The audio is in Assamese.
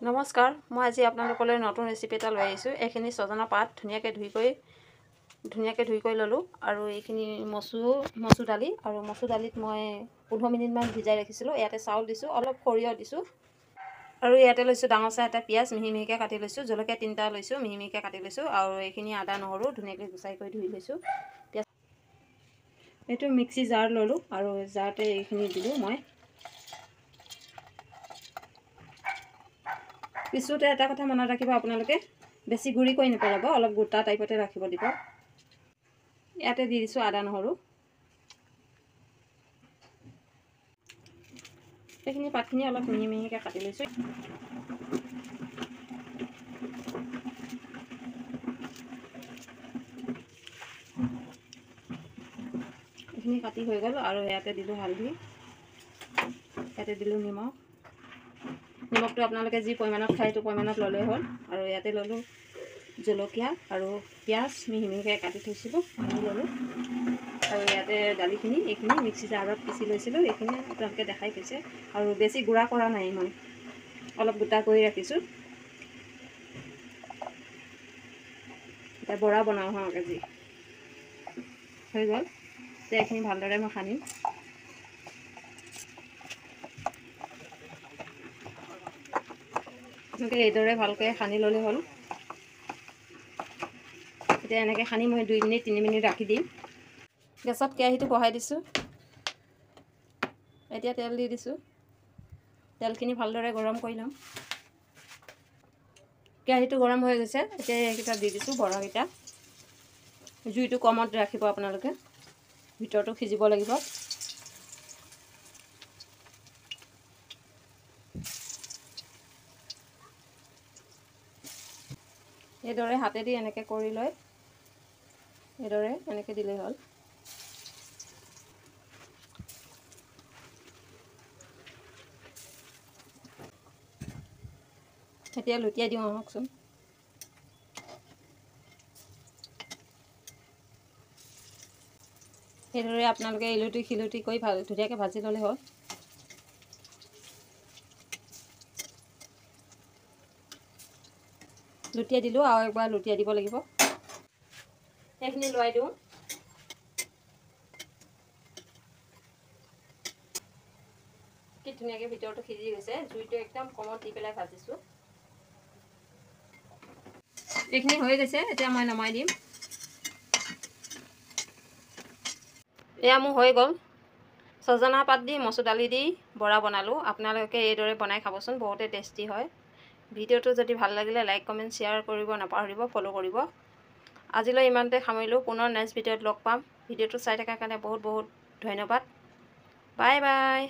নমস্কাৰ, মই আজি আপোনালোকলৈ নতুন ৰেচিপি এটা লৈ আহিছোঁ। এইখিনি ছজনা পাত ধুনীয়াকৈ ধুই কৰি ল'লোঁ আৰু এইখিনি মচুৰ দালি আৰু মচুৰ দালিত মই 15 মিনিটমান ভিজাই ৰাখিছিলোঁ। ইয়াতে চাউল দিছোঁ, অলপ সৰিয়হ দিছোঁ আৰু ইয়াতে লৈছোঁ ডাঙৰ চাই এটা পিঁয়াজ মিহি মিহিকৈ কাটি লৈছোঁ, জলকীয়া 3টা লৈছোঁ মিহি মিহিকৈ কাটি লৈছোঁ আৰু এইখিনি আদা নহৰু ধুনীয়াকৈ গুচাই কৰি ধুই লৈছোঁ। এইটো মিক্সি জাৰ ল'লোঁ আৰু জাৰতে এইখিনি দিলোঁ মই। পিছোতে এটা কথা মনত ৰাখিব, আপোনালোকে বেছি গুড়ি কৰি নেপেলাব, অলপ গোটা টাইপতে ৰাখিব দিব। ইয়াতে দি দিছোঁ আদা নহৰু। এইখিনি পাতখিনি অলপ মিহি মিহিকৈ কাটি লৈছোঁ। এইখিনি কাটি হৈ গ'ল আৰু ইয়াতে দিলোঁ হালধি, ইয়াতে দিলোঁ নিমখ। নিমখটো আপোনালোকে যি পৰিমাণত খায় সেইটো পৰিমাণত ল'লেই হ'ল। আৰু ইয়াতে ল'লোঁ জলকীয়া আৰু পিঁয়াজ মিহি মিহিকৈ কাটি থৈছিলোঁ, আনি ল'লোঁ। আৰু ইয়াতে দালিখিনি এইখিনি মিক্সি জাৰত পিচি লৈছিলোঁ, এইখিনি আপোনালোকে দেখাই গৈছে। আৰু বেছি গুড়া কৰা নাই, মই অলপ গোটা কৰি ৰাখিছোঁ। এতিয়া বৰা বনাওঁ আজি হৈ গ'ল। এতিয়া এইখিনি ভালদৰে মই সানিম। এনেকৈ এইদৰে ভালকৈ সানি ল'লে হ'ল। এতিয়া এনেকৈ সানি মই 2 মিনিট 3 মিনিট ৰাখি দিম। গেছত কেৰাহীটো বহাই দিছোঁ। এতিয়া তেল দি দিছোঁ। তেলখিনি ভালদৰে গৰম কৰি ল'ম। কেৰাহীটো গৰম হৈ গৈছে। এতিয়া এইকেইটা দি দিছোঁ, বৰাকেইটা। জুইটো কমত ৰাখিব আপোনালোকে, ভিতৰটো সিজিব লাগিব। এইদৰে হাতেদি এনেকৈ কৰি লৈ এইদৰে এনেকৈ দিলেই হ'ল। এতিয়া লুটিয়াই দিওঁ আহকচোন। সেইদৰে আপোনালোকে ইলুটি খিলুটি কৰি ধুনীয়াকৈ ভাজি ল'লে হ'ল। লুটিয়াই দিলোঁ, আৰু একবাৰ লুটিয়াই দিব লাগিব। সেইখিনি লৰাই দিওঁ। কি ধুনীয়াকৈ ভিতৰটো সিজি গৈছে। জুইটো একদম কমত দি পেলাই ভাজিছোঁ। এইখিনি হৈ গৈছে, এতিয়া মই নমাই দিম। এয়া মোৰ হৈ গ'ল। ছজনা পাত দি মচুৰ দালি দি বৰা বনালোঁ। আপোনালোকে এইদৰে বনাই খাবচোন, বহুতে টেষ্টি হয়। ভিডিঅ'টো যদি ভাল লাগিলে লাইক কমেণ্ট শ্বেয়াৰ কৰিব নাপাহৰিব, ফ'ল' কৰিব। আজিলৈ ইমানতে সামৰিলোঁ। পুনৰ নেক্সট ভিডিঅ'ত লগ পাম। ভিডিঅ'টো চাই থকাৰ কাৰণে বহুত বহুত ধন্যবাদ। Bye bye.